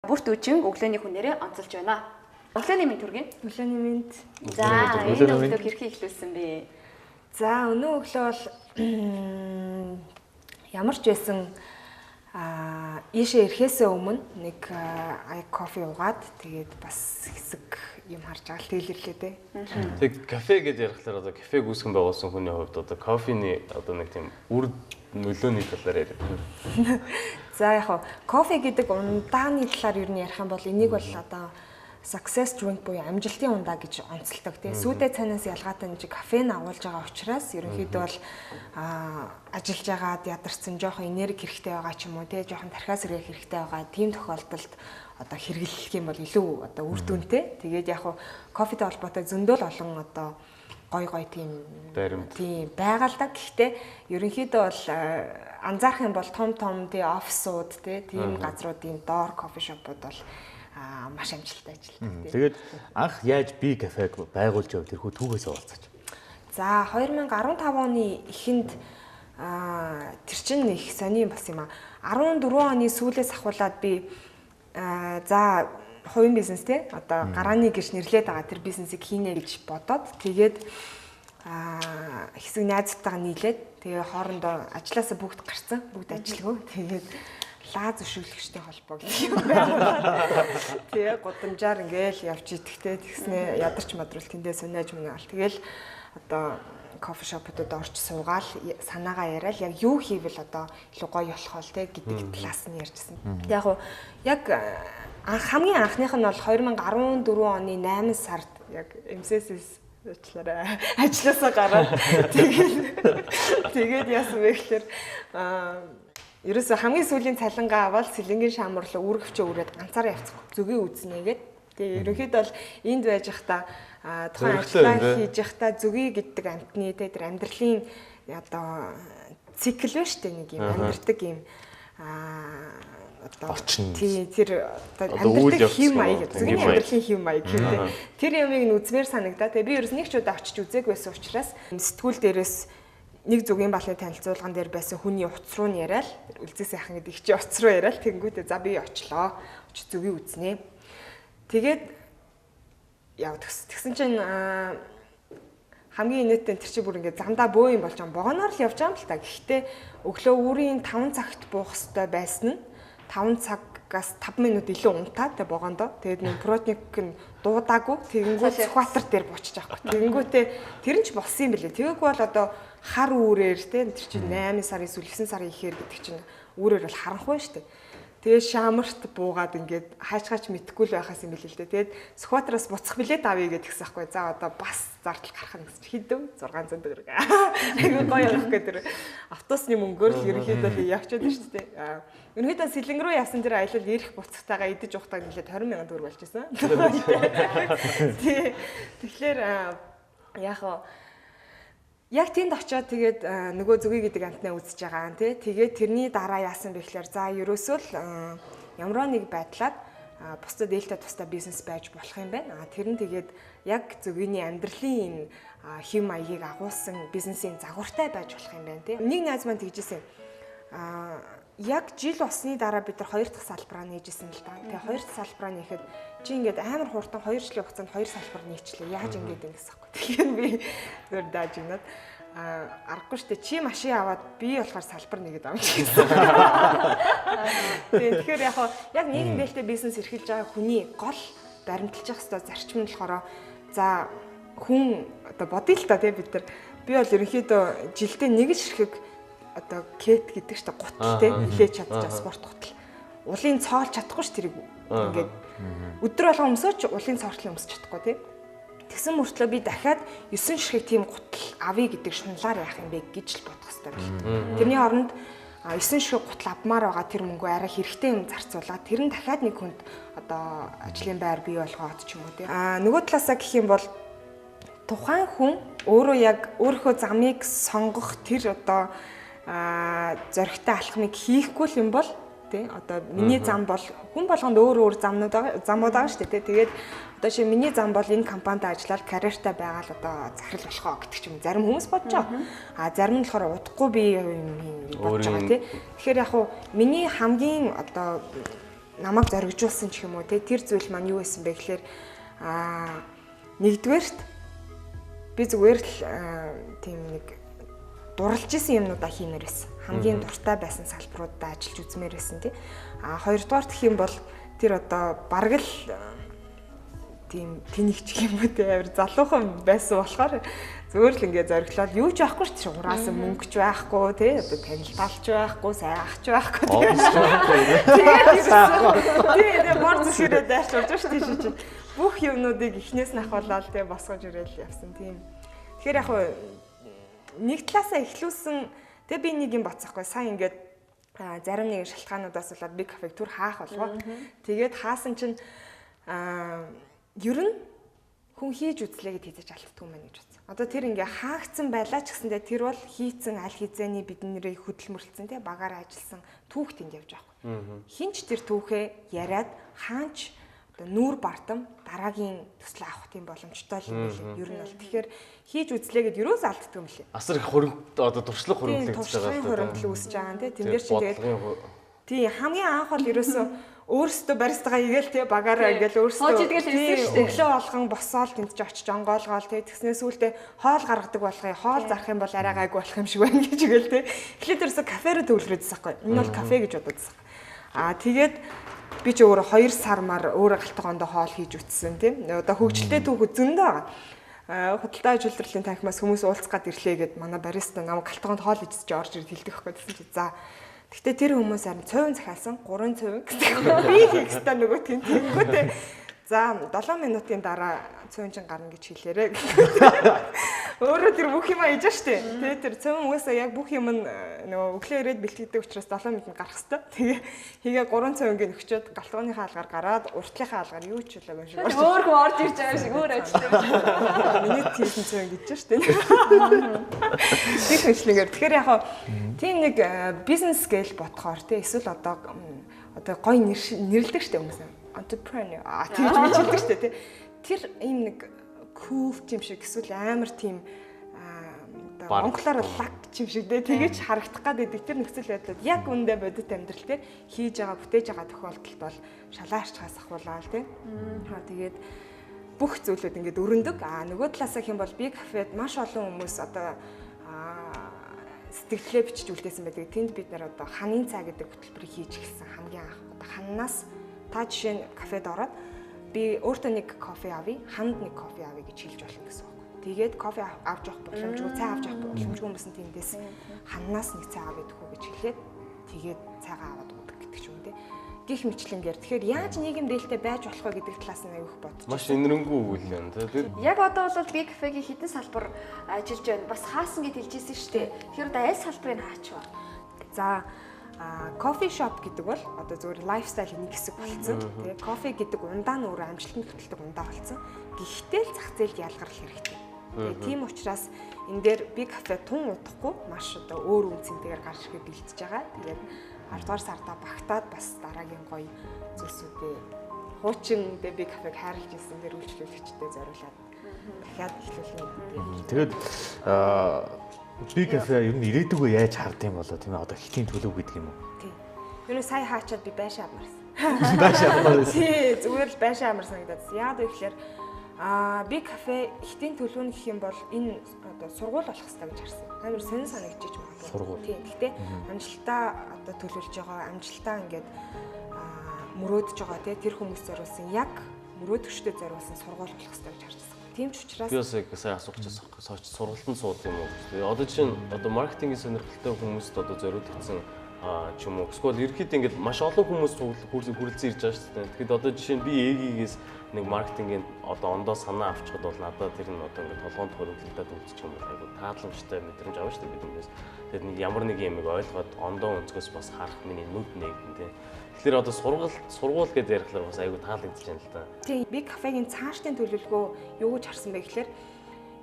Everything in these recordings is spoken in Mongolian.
Бүрт үжин өглөөний хүнээрээ онцолж байна. Өглөөний мэнд хүргэе. Өглөөний мэнд. За, энэ өглөө хэрхэн эхлүүлсэн бэ? За, өнөө өглөө бол ямар ч байсан ийшээ ирэхээс өмнө нэг кофе уугаад тэгээд бас хэсэг юм харж байгаа л тэлэрлээ дээ. Тэг кафе гэж ярихлаар одоо кафе гүйсгэн байгуулсан хүний хувьд одоо кофений одоо нэг тийм үр нөлөөний талаар яриад байна. За яг кофе гэдэг ундааны талаар юу ярих юм бол энийг бол одоо success drink буюу амжилтын ундаа гэж онцолдог тийм. Сүйдээ цайнаас ялгаатай нэг кафеин агуулж байгаа учраас ерөнхийдөө бол ажиллаж байгаад ядарсан жоохон энерги хэрэгтэй байгаа ч юм уу тийм жоохон тархиас сэргээх хэрэгтэй байгаа тийм тохиолдолд одоо хэрэглэх юм бол илүү одоо үр дүнтэй. Тэгээд яг кофетэй холбоотой зөндөл олон одоо гой тийм байгаа л да. Гэхдээ ерөнхийдөө бол анзаарах юм бол том тий офисууд тийм газруудын доор кофе шопууд бол маш амжилттай ажилладаг. Тэгээд анх яаж би кафег байгуулж явах тэрхүү түүхээс уулзаач. За 2015 оны эхэнд тэр чинь их сони бас юм а. 14 оны сүүлээс ахуулаад би за хувийн бизнес те одоо гарааны гэж нэрлээд байгаа тэр бизнесийг хийнэ гэж бодоод тэгээд хэсэг найзтайгаа нийлээд тэгээ хоорондоо ажилласаа бүгд гарцсан бүгд ажилгүй тэгээд лаа зөвшөөрлөгчтэй холбоо гэх юм байна. Тэгээ гудамжаар ингээл явж идэхтэй тэгснэ ядарч мадрал тэндээ сунааж мэнгээл тэгэл одоо кофе шопуудад орж суугаал санаагаа яриад яг юу хийвэл одоо илүү гоё болох вэ те гэдэг талаас нь ярьжсэн. Яг хамгийн анхных нь бол 2014 оны 8 сард яг MCS ажилласаа гараад тэгээд яасан бэ гэхээр ерөөсө хамгийн сүүлийн цалингаа аваад сэлэнгийн шаамрлаа үүргэвчээ үрээд ганцаараа явцсан зүгийн үзнэгээд тэгээд ерөнхийдөө бол энд байж захта тухайн ажиллаа хийж захта зүгий гэдэг амтны тэр амьдралын одоо цикл ба штэ нэг юм амьдэрдэг юм одоо тэр амьдралын хэм маяг зүгийн амьдралын хэм маяг гэдэг. Тэр ямыг нь үзмээр санагдаа. Тэгээ би ерөөс нэг ч удаа очиж үзег байсан учраас сэтгүүл дээрээс нэг зүгийн балны танилцуулган дээр байсан хүний утас руу яриад үлзээ сайхан гэдэг чи утас руу яриад тэнгүүтээ за би очлоо. Очиж зүгийг үзнэ. Тэгээд яа тэгсэн чинь хамгийн инээдтэй тэр чи бүр ингээд замдаа бөө юм болж байгаа богоноор л явж байгаа юм л та. Гэхдээ өглөө үүрийн 5 цагт буух хэрэгтэй байсан нь 5 цагаас 5 минут илүү унтаад тэ богондоо. Тэгээд нэг протеин нь дуудаагүй. Тэгэнгүүт экватор дээр буучиж байхгүй. Тэгэнгүүтээ тэр нь ч болсон юм билээ. Тэгээггүй бол одоо хар үүрээр тэ тэр чинь 8 сарын сүүл 9 сарын ихээр гэдэг чинь үүрээр бол харанхуй шүү дээ. Тэгээд шаамарт буугаад ингээд хаачгаач мэдхгүй л байхаас юм билээ л дээ. Тэгээд Сүхбаатараас буцах билет авъя гэдгийгсэн байхгүй. За одоо бас зардал гарах нь гэж хэдв 600 төгрөг. Айгуу гоё явах гэдэг. Автобусны мөнгөөр л ерөнхийдөө явчихад байна шүү дээ. Ерөнхийдөө сэлэнг рүү яасан дээр аялал ирэх буцахтайгаа идэж ухтаа нэлээд 20,000 төгрөг болчихсон. Тэгэхээр яг тэнд очиод тэгээд нөгөө зүгий гэдэг амтнаа үзэж байгаа тий. Тэгээд тэрний дараа яасан бэ гэхээр за ерөөсөө л ямар нэг байдлаар бусдад ээлтэй тустай бизнес байж болох юм байна. Тэр нь тэгээд яг зүгийний амьдралын хэм маягийг агуулсан бизнесийн загвартай байж болох юм байна тий. Нэг найз маань тэгжсэн. Яг жил усны дараа бид нар 2 дахь салбараа нээжсэн л да. Тэгээ 2 дахь салбараа нээхэд чи ингээд амар хурдан 2 жилийн хугацаанд 2 салбар нээчлээ. Яаж ингээд ингэсэн бэ? Тэгэхээр би зөв дааж өгнөд аргагүй штэ чи машин аваад би болохоор салбар нэгэд авч гэсэн. Тэгэхээр яг нийгэм дээлтэй бизнес эрхэлж байгаа хүний гол баримталж явах ёстой зарчим нь болохоор за хүн одоо бодъё л та тий бид нар би бол ерөнхийдөө жилдээ нэг л ширхэг одоо кет гэдэг чинь гутал те хилээж чадчих спорт гутал. Улын цоолж чадахгүй ш тэрийг ингээд өдөр болгон өмсөөч улын цоортлын өмсөж чадахгүй те. Тэгсэн мөртлөө би дахиад 9 ширхэг тийм гутал авъя гэдэг шунлаар яах юм бэ гэж л бодох хэрэгтэй байна. Тэрний оронд 9 ширхэг гутал авмаар байгаа тэр мөнгөө арай хэрэгтэй юм зарцуулаад тэр нь дахиад нэг хүнд одоо ажлын байр бий болгоод ч юм уу те. Нөгөө талаасаа гэх юм бол тухайн хүн өөрөө яг өөрийнхөө замыг сонгох тэр одоо зоригтой алхмыг хийхгүй юм бол тий одоо миний зам бол хүн болгонд өөр замууд байгаа шүү дээ. Тэгээд одоо чи миний зам бол энэ компанид ажиллаад карьертай байгаа л одоо захирал болохоо гэдэг ч юм зарим хүмүүс бодож байгаа. Зарим нь болохоор удахгүй би бодож байгаа тий. Тэгэхээр яг хуу миний хамгийн одоо намайг зоригжуулсан ч юм уу те тэр зүйл маань юу байсан бэ гэхээр нэгдүгээрт би зүгээр л тийм нэг дурлж исэн юмнуудаа хиймээр байсан. Хамгийн дуртай байсан салбаруудаа ажиллаж үзмээр байсан тий. Хоёрдугаар гэх юм бол тэр одоо бараг л тийм тэнэгч юм уу те авир залуухан байсан болохоор зүгээр л ингээ зориглоод юу ч байхгүй ш чинь ураасан мөнгө ч байхгүй те одоо танилталч байхгүй сайн ах ч байхгүй тэгээ борц ширээ дайрч орж ш тийш чинь бүх юмнуудыг эхнээс нь ахуулаад те босгож ирээл явсан тийм. Тэгэхээр яг нэг талаасаа эхлүүлсэн те би нэг юм боцсохгүй сайн ингээд зарим нэг шалтгаануудаас болоод би кафег түр хаах болгоо. Тэгээд хаасан чинь ер нь хүн хийж үзлээ гэд хийж алддгүй мэн гэж бодсон. Одоо тэр ингээ хаагдсан байлаа ч гэсэндээ тэр бол хийцэн аль хизээний биднэрээ хөдөлмөрлөсөн тий багаараа ажилласан түүх тэнд явж байгаа. Хинч тэр түүхээ яриад хаанч одоо нүүр бартам дараагийн төсөл авах тийм боломжтой юм билээ. Ер нь бол тэгэхээр хийж үзлээ гэд юроос алддаг юм лээ. Асар их хуримт одоо туршлага хуримтлагдаж байгаа. Туршлагын хуримтлал үүсэж байгаа юм тий. Тэн дээр чинь тэгээд тий хамгийн анх бол ерөөсөө өөрсдөө баристагаа игээл те багаараа ингээл өөрсдөө өглөө болгон босоол тэнд ч очиж онгоолгоол те тэгснээс сүүлдээ хоол гаргадаг болохыг хоол зарах юм бол арай гайг болох юм шиг байна гэж игээл те эхлээд ерөөсөө кафе руу төвлөрөөдсөн байхгүй энэ бол кафе гэж бододсон. Тэгээд би ч өөрөө 2 сармаар өөрөө галтгоондоо хоол хийж үтсэн те одоо хөгжилтэй түүх зөндөө байгаа. Худалдаа аж үйлдвэрлэлийн танхимаас хүмүүс уулзгаад ирлээ гэд манай бариста намайг галтгоонд хоол идэж орж ирээд хэлдэг байхгүй гэсэн чи за гэхдээ тэр хүмүүс харин цовын захиалсан 3 цовын гэдэг. Би хийх ёстой нөгөө тэнгүүтээ. За 7 минутын дараа цовын чин гарна гэж хэлээрээ. Өөрөө тэр бүх юм аяж штэ. Тэгээ тэр цовын угаасаа яг бүх юм нөгөө өглөө ирээд бэлтгэдэг учраас 7 минутанд гарах ёстой. Тэгээ 3 цовынгийн өгчөөд галтгооны хаалгаар гараад уртлынхаа хаалгаар юу ч хэлээгүй шиг. Өөр хүн орж ирж байгаа шиг өөр ажиллаж. Миний тийсэн цовын гэж штэ. Их хэвчлэгээр. Тэгэхээр яг тийм нэг бизнес scale ботхоор тий эсвэл одоо гой нэрлдэг штэ хүмүүс. Entrepreneur тийж бичдэг штэ тий. Тэр ийм нэг cool юм шиг эсвэл амар тийм монголоор лаг юм шиг тэгэж харагдах гэдэг тэр нөхцөл байдлууд яг үндэ бодит амьдрал дээр хийж байгаа бүтээж байгаа тохиолдолд бол шалаарчхаас ахуулаад тий. Тэгээд бүх зүйлүүд ингээд өрөндөг. Нөгөө талаас гэх юм бол би кафед маш олон хүмүүс одоо сэтгэлээ бичиж үлдээсэн байдаг. Тэнд бид нар одоо ханын цай гэдэг хөтөлбөрийг хийж эхэлсэн хамгийн анх. Одоо ханнаас та жишээ нь кафед ороод би өөртөө нэг кофе авъя, ханд нэг кофе авъя гэж хэлж болно гэсэн үг. Тэгээд кофе авч явах боломжгүй, цай авч явах боломжгүй хүмүүс нь тэндээс ханнаас нэг цай авъя гэхүү гэж хэлээд тэгээд цайгаа аваад уудаг гэдэг ч юм те. Гэх мэтлэнгээр тэгэхээр яаж нийгэм дээлтэй байж болох вэ гэдэг талаас нь аюух бодож. Маш инэрэнгүй үйл юм те. Яг одоо бол би кафегийн хідэн салбар ажиллаж байна. Бас хаасан гэд хэлжсэн шүү дээ. Тэгэхээр одоо аль салбарыг хаач вэ? За кофе шоп гэдэг бол одоо зөвхөн лайфстайлын нэг хэсэг болсон. Тэгээ кофе гэдэг ундаа нь өөрөө амжилтанд хөтэлдэг ундаа болсон. Гэхдээ л зах зээлд ялгарх хэрэгтэй. Тэгээ тийм учраас энэ дээр би кафе тун удахгүй маш одоо өөр үнцэнтэйгээр гарч ирэхэд бэлтэж байгаа. Тэгээд 10 дугаар сарда багтаад бас дараагийн гоё зүйлсүүдээ хуучин би кафег хайрлаж ирсэн дээр үйлчлүүлэгчтэй зориулаад дахиад эхлүүлнэ. Тэгээд би кафе ер нь ирээдүг үе яаж хардсан юм болоо тийм ээ одоо хитийн төлөв гэдэг юм уу? Тийм. Ер нь сая хаачаад би байшаа амарсан. Байшаа амарсан. Тий, зүгээр л байшаа амарсан гэдэг. Яг тэгэхээр би кафе хитийн төлөв нь гэх юм бол энэ одоо сургууль болох хэрэгтэй гэж харсан. Амар сонир санагдчих юм байна. Сургууль. Тийм. Гэхдээ амжилтаа одоо төлөвлөж байгаа, амжилтаа ингээд мөрөөдөж байгаа тий тэр хүмүүс зориулсан яг мөрөөдөгчдөд зориулсан сургууль болох хэрэгтэй гэж харсан. Тийм ч учраас би бас яг сайн асуух гэсэн сууч сургалтанд сууд юм уу гэж. Одоо жишээ нь одоо маркетингийн сонирхолтой хүмүүст одоо зориулагдсан ч юм уу. Эсвэл ерөөхдөө ингээд маш олон хүмүүс хүрэлцэн ирж байгаа шүү дээ. Тэгэхэд одоо жишээ нь би эгигээс нэг маркетингийн одоо ондоо санаа авчихад бол надад тэр нь одоо ингээд толгоонд хөрвөлдөлтөд үлдчих юм бол айгу тааламжтай мэдрэмж авна шүү дээ бид хүмүүс. Тэгээд нэг ямар нэг юм ойлгоод ондоо өнцгөөс бас харах миний нүд нэгэн тийм. Тэгэхээр одоо сургууль гэж ярихлаар бас айгу таалагдж байна л да. Тийм би кафегийн цаашдын төлөвлөгөө юу гэж харсан бэ гэхээр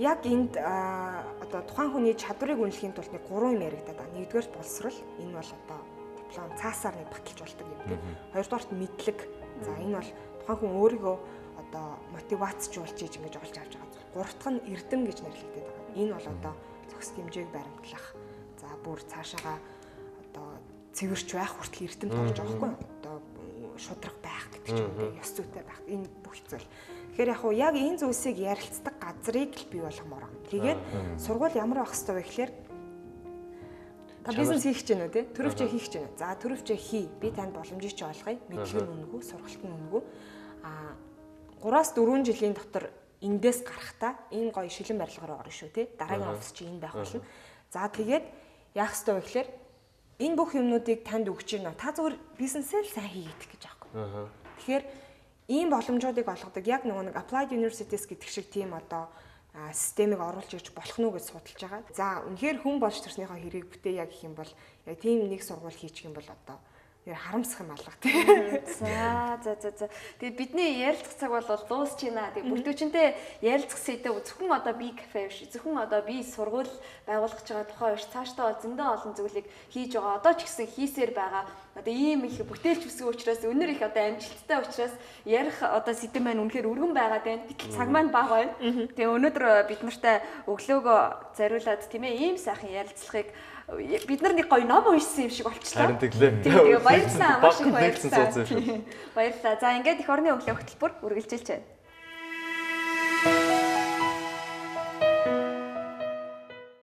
яг энд одоо тухайн хүний чадварыг үнэлэхийн тулд нэг 3 юм яригадаад байна. Нэгдүгээр боловсрал, энэ бол одоо диплом цаасаар нэг баталж болдог юм тийм. Хоёрдугаарт мэдлэг. За энэ бол тухайн хүн өөрийгөө одоо мотивацжуулж ингэж олж авч байгаа. Гурав дахь нь эрдэм гэж нэрлэгдээд байгаа. Энэ бол одоо зохис хэмжээг баримтлах. За бүр цаашаага одоо цэвэрч байх хүртэл эрдэм болж байгаа хгүй. Одоо шудраг байх гэдэг ч юм уу ёс зүйтэй байх энэ бүх зүйл. Тэгэхээр яг энэ зүйлсийг ярилцдаг газрыг л бий болгомоор байна. Тэгээд сургууль ямар байх хэвээр вэ гэхээр та бизнес хийх гэж байна уу те? Төрөвчөө хийх гэж байна. За төрөвчөө хий. Би танд боломжийг ч олгоё. Мэдлэг нь үнэгүй, сургалт нь үнэгүй. 3-4 жилийн дотор эндээс гарахтаа энэ гоё шилэн барилгаар орно шүү те. Дараагийн офис чи энэ байх болно. За тэгээд яах ёстой вэ гэхээр энэ бүх юмнуудыг танд өгч байна. Та зүгээр бизнесээ л сайн хийгдэх гэж аахгүй. Тэгэхээр ийм боломжуудыг олгодог яг нэг Applied Universities гэдэг шиг тийм одоо системийг оруулж ирж болох нь уу гэж судалж байгаа. За үнэхээр хүн болж төрснийхөө хэрийг бүтээ яг гэх юм бол яг тийм нэг сургууль хийчих юм бол одоо харамсах юм алга тийм. За. Тэгээ бидний ярилцах цаг бол дуусч байна. Тэгээ бүртгүүчэнтэй ярилцах сэдв зөвхөн одоо би кафе биш, зөвхөн одоо би сургууль байгуулах гэж байгаа тухай биш. Цаашдаа зөндөө олон зүйлийг хийж байгаа. Одоо ч гэсэн хийсээр байгаа. Одоо ийм их бүтээлч үсгийн учраас өнөр их одоо амжилттай учраас ярих одоо сэдв маань үнэхээр өргөн байгаад байна. Гэтэл цаг маань бага байна. Тэгээ өнөөдөр бид нартай өглөөгөө зориулаад тийм ээ ийм сайхан ярилцлагыг бид нар нэг гоё ном уншсан юм шиг болчихлоо. Харин тэглээ. Тэгээ баярлалаа. Маш их баярлалаа. Баярлалаа. За ингээд эх орны өглөө хөтөлбөр үргэлжилж байна.